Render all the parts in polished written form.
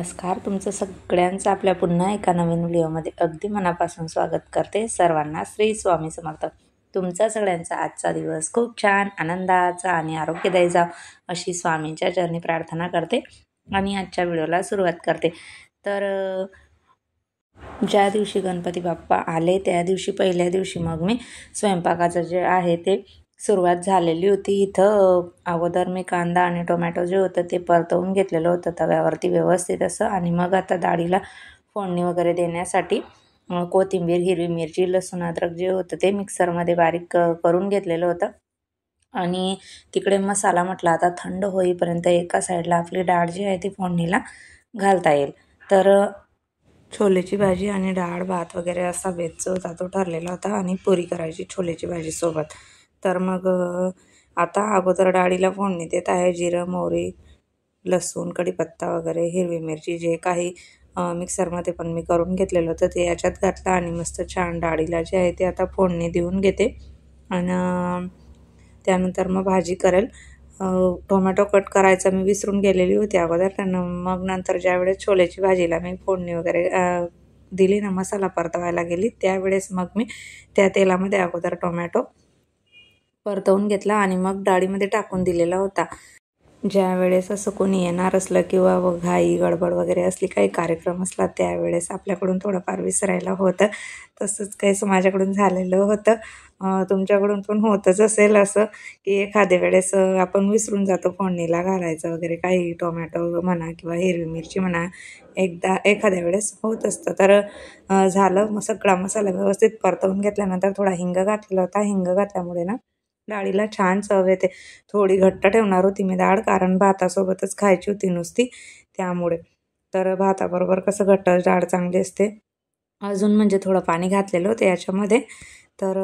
नमस्कार, तुमचं सगळ्यांचं आपल्या पुन्हा एका नवीन व्हिडिओमध्ये अगदी मनापासून स्वागत करते. सर्वांना श्री स्वामी समर्थ. तुमचा सगळ्यांचा आजचा दिवस खूप छान, आनंदाचा आणि आरोग्यदायी जाव अशी स्वामींच्या चरणी प्रार्थना करते आणि आजच्या व्हिडिओला सुरुवात करते. तर ज्या दिवशी गणपती बाप्पा आले त्या दिवशी पहिल्या दिवशी मग मी स्वयंपाकाचं जे आहे ते सुरुवात झालेली होती. इथं अगोदर मी कांदा आणि टोमॅटो जे होतं ते परतवून घेतलेलं होतं तव्यावरती व्यवस्थित असं. आणि मग आता डाळीला फोडणी वगैरे देण्यासाठी कोथिंबीर, हिरवी मिरची, लसूण, अद्रक जे होतं ते मिक्सरमध्ये बारीक करून घेतलेलं होतं. आणि तिकडे मसाला म्हटला आता थंड होईपर्यंत एका साईडला आपली डाळ जी आहे ती फोडणीला घालता येईल. तर छोलेची भाजी आणि डाळ भात वगैरे असा बेत जो होता तो ठरलेला होता आणि पुरी करायची छोलेची भाजीसोबत. तर मग आता अगोदर डाळीला फोडणी देत आहे. जिरं, मोहरी, लसूण, कढीपत्ता वगैरे, हिरवी मिरची जे काही मिक्सरमध्ये पण मी करून घेतलेलं होतं ते याच्यात घातलं आणि मस्त छान डाळीला जे आहे ते आता फोडणी देऊन घेते. आणि त्यानंतर मग भाजी करेल. टोमॅटो कट करायचं मी विसरून गेलेली होती अगोदर. त्यांना मग नंतर ज्यावेळेस छोलेची भाजीला मी फोडणी वगैरे दिली ना, मसाला परतवायला गेली त्यावेळेस मग मी त्या तेलामध्ये अगोदर टोमॅटो परतवून घेतला आणि मग डाळीमध्ये टाकून दिलेला होता. ज्यावेळेस असं कोणी येणार असलं किंवा घाई गडबड वगैरे असली, काही कार्यक्रम असला त्यावेळेस आपल्याकडून थोडंफार विसरायला होतं. तसंच काहीसं माझ्याकडून झालेलं होतं. तुमच्याकडून पण होतच असेल असं की एखाद्या वेळेस आपण विसरून जातो फोडणीला घालायचं वगैरे काही, टोमॅटो म्हणा किंवा हिरवी मिरची म्हणा, एखाद्या वेळेस होत असतं. तर झालं मग सगळा मसाला व्यवस्थित परतवून घेतल्यानंतर थोडा हिंग घातलेला होता. हिंग घातल्यामुळे ना डाळीला छान चव येते. थोडी घट्ट ठेवणार होती मी डाळ, कारण भातासोबतच खायची होती नुसती त्यामुळे. तर भाताबरोबर कसं घट्ट डाळ चांगली असते. अजून म्हणजे थोडं पाणी घातलेलं होतं याच्यामध्ये. तर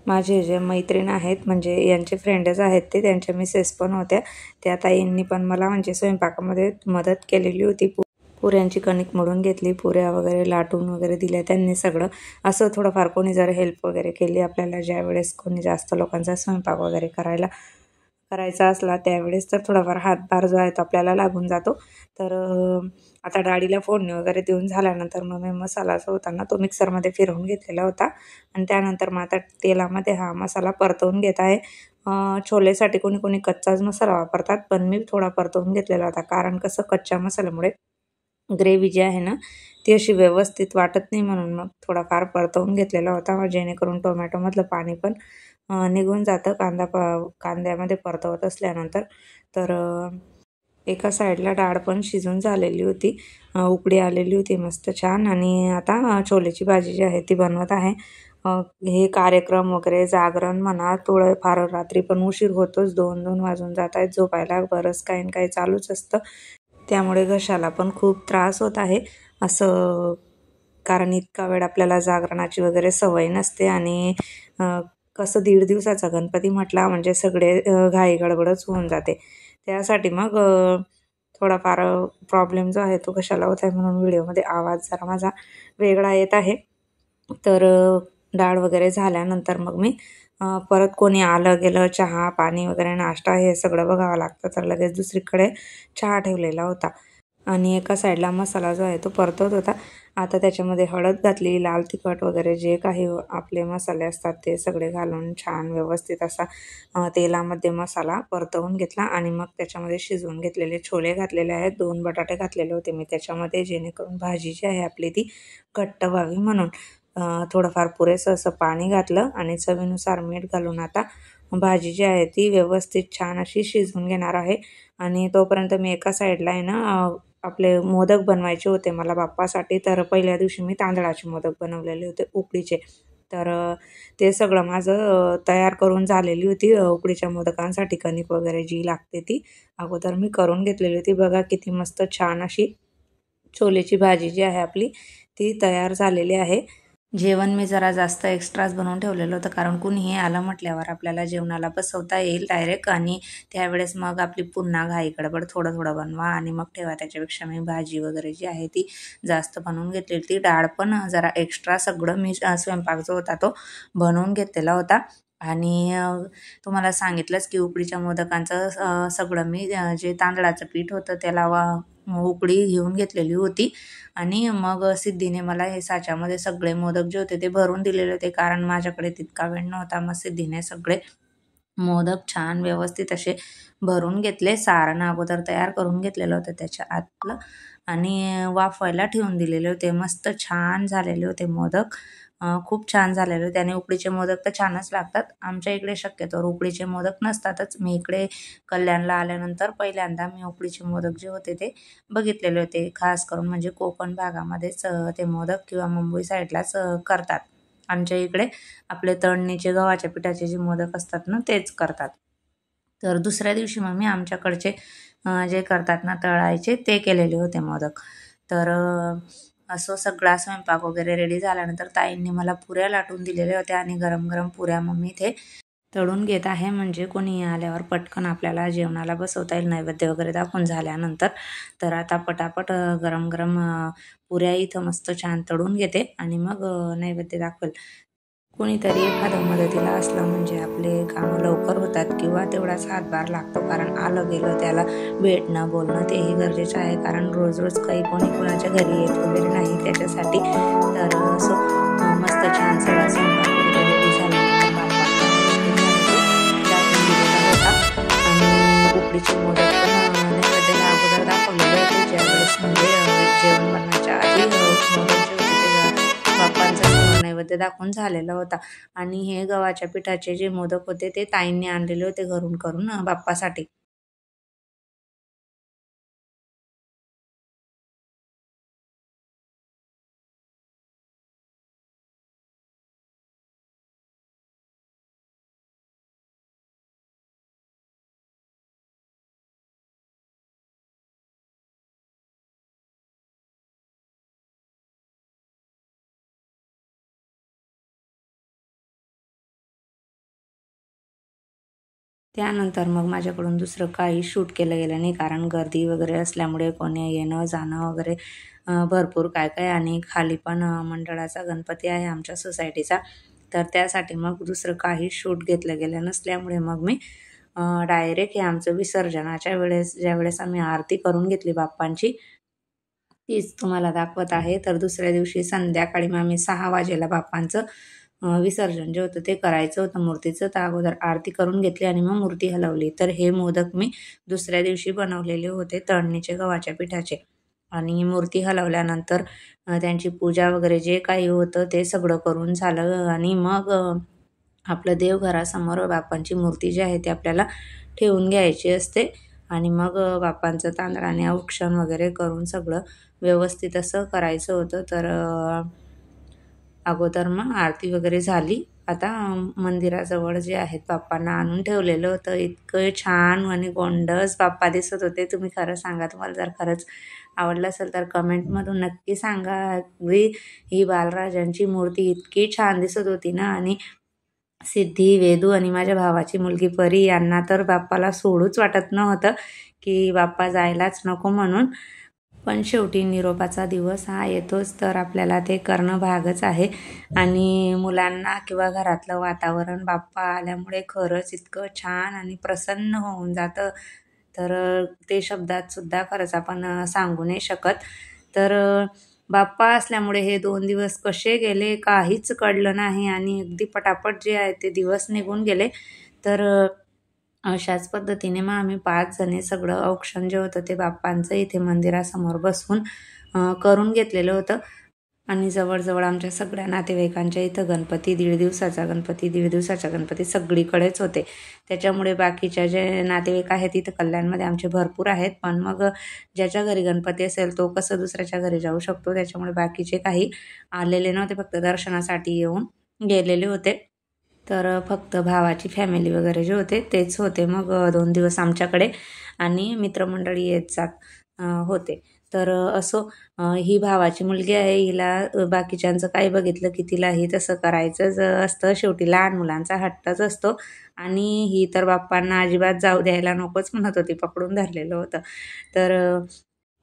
माझे जे मैत्रीण आहेत म्हणजे यांचे फ्रेंडच आहेत ते, त्यांच्या मिसेस पण होत्या. त्या ताईंनी पण मला म्हणजे स्वयंपाकामध्ये मदत केलेली होती. पुऱ्यांची कणिक मळून घेतली, पुऱ्या वगैरे लाटून वगैरे दिल्या त्यांनी सगळं. असं थोडंफार कोणी जर हेल्प वगैरे केली आपल्याला ज्यावेळेस कोणी जास्त लोकांचा स्वयंपाक वगैरे करायचा असला त्यावेळेस, तर थोडाफार हातभार जो आहे तो आपल्याला लागून जातो. तर आता डाळीला फोडणी वगैरे देऊन झाल्यानंतर मग मी मसाला जो होता ना तो मिक्सरमध्ये फिरवून घेतलेला होता. आणि त्यानंतर मग आता तेलामध्ये हा मसाला परतवून घेत आहे. छोलेसाठी कोणी कोणी कच्चाच मसाला वापरतात, पण मी थोडा परतवून घेतलेला होता. कारण कसं कच्च्या मसाल्यामुळे ग्रेव्ही जी आहे ना ती अशी व्यवस्थित वाटत नाही, म्हणून मग थोडाफार परतवून घेतलेला होता जेणेकरून टोमॅटोमधलं पाणी पण निघून जातं कांद्यामध्ये परतवत असल्यानंतर. तर एका साईडला डाळ पण शिजून झालेली होती, उकळी आलेली होती मस्त छान. आणि आता छोलेची भाजी जी आहे ती बनवत आहे. हे कार्यक्रम वगैरे जागरण म्हणा, थोडंफार रात्री पण उशीर होतोच, 2-2 वाजून जात आहेत झोपायला. बरंच काही ना काही चालूच असतं, त्यामुळे घशाला पण खूप त्रास होत आहे असं. कारण इतका वेळ आपल्याला जागरणाची वगैरे सवय नसते. आणि कसं 1.5 दिवसाचा गणपती म्हटला म्हणजे सगळे घाई गडबडच होऊन जाते. त्यासाठी मग थोडाफार प्रॉब्लेम जो आहे तो कशाला होत आहे, म्हणून व्हिडिओमध्ये आवाज जरा माझा वेगळा येत आहे. तर डाळ वगैरे झाल्यानंतर मग मी परत कोणी आलं गेलं, चहा पाणी वगैरे नाश्ता हे सगळं बघावं लागतं. तर लगेच दुसरीकडे चहा ठेवलेला होता आणि एका साईडला मसाला जो आहे तो परतवत होता. आता त्याच्यामध्ये हळद घातली, लाल तिखट वगैरे जे काही आपले मसाले असतात ते सगळे घालून छान व्यवस्थित असा तेलामध्ये मसाला परतवून घेतला. आणि मग त्याच्यामध्ये शिजवून घेतलेले छोले घातलेले आहेत. 2 बटाटे घातलेले होते मी त्याच्यामध्ये, जेणेकरून भाजी जी आहे आपली ती घट्ट व्हावी म्हणून. थोडंफार पुरेसं असं पाणी घातलं आणि चवीनुसार मीठ घालून आता भाजी जी आहे ती व्यवस्थित छान अशी शिजवून घेणार आहे. आणि तोपर्यंत मी एका साईडला आहे ना आपले मोदक बनवायचे होते मला बाप्पासाठी. तर पहिल्या दिवशी मी तांदळाचे मोदक बनवलेले होते उकडीचे. तर ते सगळं माझं तयार करून झालेली होती. उकडीच्या मोदकांसाठी कणिक वगैरे जी लागते ती अगोदर मी करून घेतलेली होती. बघा किती मस्त छान अशी छोलेची भाजी जी आहे आपली ती तयार झालेली आहे. जेवण मी जरा जास्त एक्स्ट्राच बनवून ठेवलेलं होतं, कारण कुणीही आलं म्हटल्यावर आपल्याला जेवणाला बसवता येईल डायरेक्ट. आणि त्यावेळेस मग आपली पुन्हा घाई गडबड थोडं थोडं बनवा आणि मग ठेवा. त्याच्यापेक्षा मी भाजी वगैरे जी आहे ती जास्त बनवून घेतलेली. ती डाळ पण जरा एक्स्ट्रा सगळं मी स्वयंपाक जो होता तो बनवून घेतलेला होता. आणि तुम्हाला सांगितलंच की उकडीच्या मोदकांचं सगळं मी जे तांदळाचं पीठ होतं त्याला उकळी घेऊन घेतलेली होती आणि मग सिद्धीने मला हे साच्यामध्ये सगळे मोदक जे होते ते भरून दिलेले होते, कारण माझ्याकडे तितका वेळ नव्हता. मग सिद्धीने सगळे मोदक छान व्यवस्थित असे भरून घेतले. सारण अगोदर तयार करून घेतलेलं होतं त्याच्या आतलं आणि वाफवायला ठेवून दिलेले होते. मस्त छान झालेले होते मोदक. खूप छान झालेले होते आणि उकडीचे मोदक तर छानच लागतात. आमच्या इकडे शक्यतोवर उकडीचे मोदक नसतातच. मी इकडे कल्याणला आल्यानंतर पहिल्यांदा मी उकडीचे मोदक जे होते ते बघितलेले होते. खास करून म्हणजे कोकण भागामध्येच ते मोदक किंवा मुंबई साईडलाच करतात. आमच्या इकडे आपले तळणीचे गव्हाच्या पिठाचे जे मोदक असतात ना तेच करतात. तर दुसऱ्या दिवशी मग मी आमच्याकडचे जे करतात ना तळायचे ते केलेले होते मोदक. तर असं सगळा स्वयंपाक वगैरे रेडी झाल्यानंतर ताईंनी मला पुऱ्या लाटून दिलेल्या होत्या आणि गरम-गरम पुऱ्या मग मी इथे तळून घेत आहे. म्हणजे कोणी आल्यावर पटकन आपल्याला जेवणाला बसवता येईल नैवेद्य वगैरे दाखवून झाल्यानंतर. तर आता पटापट गरम-गरम पुऱ्या इथं मस्त छान तळून घेते आणि मग नैवेद्य दाखवेल. कोणीतरी एखादं मदतीला असलं म्हणजे आपले कामं लवकर होतात किंवा तेवढाच हातभार लागतो, कारण आलं गेलं त्याला भेटणं बोलणं तेही गरजेचं आहे, कारण रोज रोज काही कोणी कुणाच्या घरी येत वगैरे नाही त्याच्यासाठी. तर असं मस्त छान सगळा स्वयंपाक वगैरे रेडी झाल्यानंतर बाप्पांना नैवेद्य जे आहे ते दाखवून दिलेला होता आणि उकडीचे मोदक पण नैवेद्याला अगोदर दाखवलेले होते. ज्यावेळेस म्हणजे जेवण बनवायच्या आधी मोदक जे होते ते बाप्पांचा समोर नैवेद्य दाखवून झालेला होता आणि हे गव्हाच्या पिठाचे जे मोदक होते ते ताईंनी आणलेले होते घरून करून बाप्पासाठी. त्यानंतर मग माझ्याकडून दुसरं काही शूट केलं गेलं नाही, कारण गर्दी वगैरे असल्यामुळे कोणी येणं जाणं वगैरे भरपूर काय काय आणि खाली पण मंडळाचा गणपती आहे आमच्या सोसायटीचा. तर त्यासाठी मग दुसरं काही शूट घेतलं गेलं नसल्यामुळे मग मी डायरेक्ट हे आमचं विसर्जनाच्या वेळेस ज्यावेळेस आम्ही आरती करून घेतली बाप्पांची तीच तुम्हाला दाखवत आहे. तर दुसऱ्या दिवशी संध्याकाळी मग आम्ही 6 वाजेला बाप्पांचं विसर्जन जे होतं ते करायचं होतं मूर्तीचं. तर अगोदर आरती करून घेतली आणि मग मूर्ती हलवली. तर हे मोदक मी दुसऱ्या दिवशी बनवलेले होते तळणीचे गव्हाच्या पिठाचे आणि मूर्ती हलवल्यानंतर त्यांची पूजा वगैरे जे काही होतं ते सगळं करून झालं आणि मग आपलं देवघरासमोर बाप्पांची मूर्ती जी आहे ती आपल्याला ठेवून घ्यायची असते आणि मग बाप्पांचं तांदळाने औक्षण वगैरे करून सगळं व्यवस्थित असं करायचं होतं. तर अगोदर मग आरती वगैरे झाली. आता मंदिराजवळ जे आहेत बाप्पांना आणून ठेवलेलं होतं. इतकं छान आणि गोंडस बाप्पा दिसत होते. तुम्ही खरं सांगा, तुम्हाला जर खरंच आवडलं असेल तर कमेंटमधून नक्की सांगा. अगदी ही बालराजांची मूर्ती इतकी छान दिसत होती ना आणि सिद्धी, वेदू आणि माझ्या भावाची मुलगी परी यांना तर बाप्पाला सोडूच वाटत नव्हतं, की बाप्पा जायलाच नको म्हणून. पण शेवटी निरोपाचा दिवस हा येतोच, तर आपल्याला ते करणं भागच आहे आणि मुलांना किंवा घरातलं वातावरण बाप्पा आल्यामुळे खरंच इतकं छान आणि प्रसन्न होऊन जातं. तर ते शब्दात सुद्धा खरंच आपण सांगू नाही शकत. तर बाप्पा असल्यामुळे हे 2 दिवस कसे गेले काहीच कळलं नाही आणि अगदी पटापट जे आहे ते दिवस निघून गेले. तर अशाच पद्धतीने मग आम्ही 5 जणी सगळं औक्षण जे होतं ते बाप्पांचं इथे मंदिरासमोर बसून करून घेतलेलं होतं आणि जवळ आमच्या सगळ्या नातेवाईकांच्या इथं गणपती, दीड दिवसाचा गणपती सगळीकडेच होते. त्याच्यामुळे बाकीच्या जे नातेवाईक आहेत इथं कल्याणमध्ये आमचे भरपूर आहेत. पण मग ज्याच्या घरी गणपती असेल तो कसं दुसऱ्याच्या घरी जाऊ शकतो. त्याच्यामुळे बाकीचे काही आलेले नव्हते, फक्त दर्शनासाठी येऊन गेलेले होते. तर फक्त भावाची फॅमिली वगैरे जे होते तेच होते. मग 2 दिवस आमच्याकडे आणि मित्रमंडळी येत जात होते. तर असो ही भावाची मुलगी आहे. हिला बाकीच्यांचं काही बघितलं की तिलाही तसं करायचंच असतं. शेवटी लहान मुलांचा हट्टच असतो आणि ही तर बाप्पांना अजिबात जाऊ द्यायला नकोच म्हणत होती. पकडून धरलेलं होतं. तर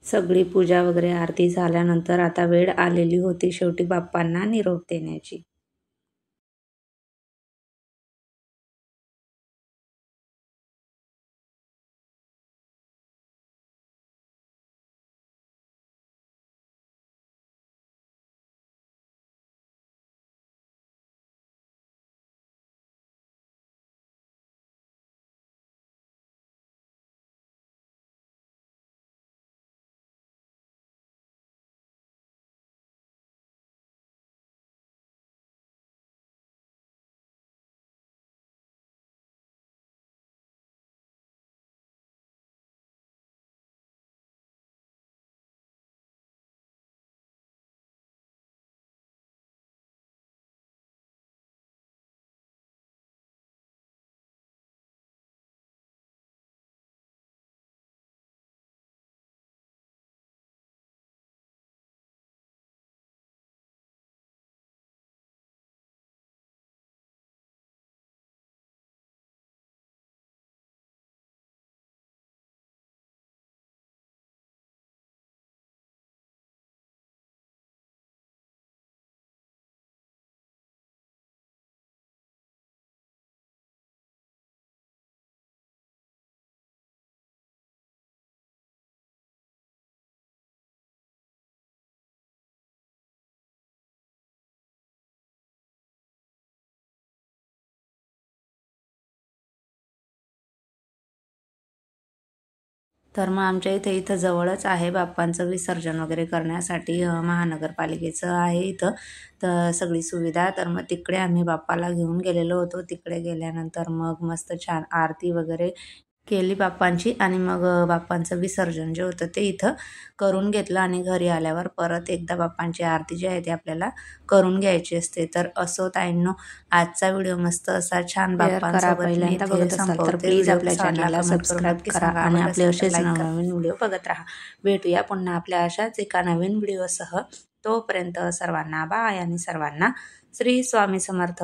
सगळी पूजा वगैरे आरती झाल्यानंतर आता वेळ आलेली होती शेवटी बाप्पांना निरोप देण्याची. तर मग आमच्या इथं जवळच आहे बाप्पांचं विसर्जन वगैरे करण्यासाठी महानगरपालिकेचं आहे इथं तर सगळी सुविधा. तर मग तिकडे आम्ही बाप्पाला घेऊन गेलेलो होतो. तिकडे गेल्यानंतर मग मस्त छान आरती वगैरे केली बाप्पांची आणि मग बाप्पांचं विसर्जन जे होतं ते इथं करून घेतलं आणि घरी आल्यावर परत एकदा बाप्पांची आरती जी आहे ती आपल्याला करून घ्यायची असते. तर असो ताईंनो, आजचा व्हिडिओ मस्त असा छान बाप्पांसोबत पहिल्यांदा बघत असाल तर प्लीज आपल्या चॅनलला सबस्क्राईब करा आणि आपले असेच नवीन व्हिडिओ बघत राहा. भेटूया पुन्हा आपल्या अशाच एका नवीन व्हिडिओसह. तोपर्यंत सर्वांना बाय आणि सर्वांना श्री स्वामी समर्थ.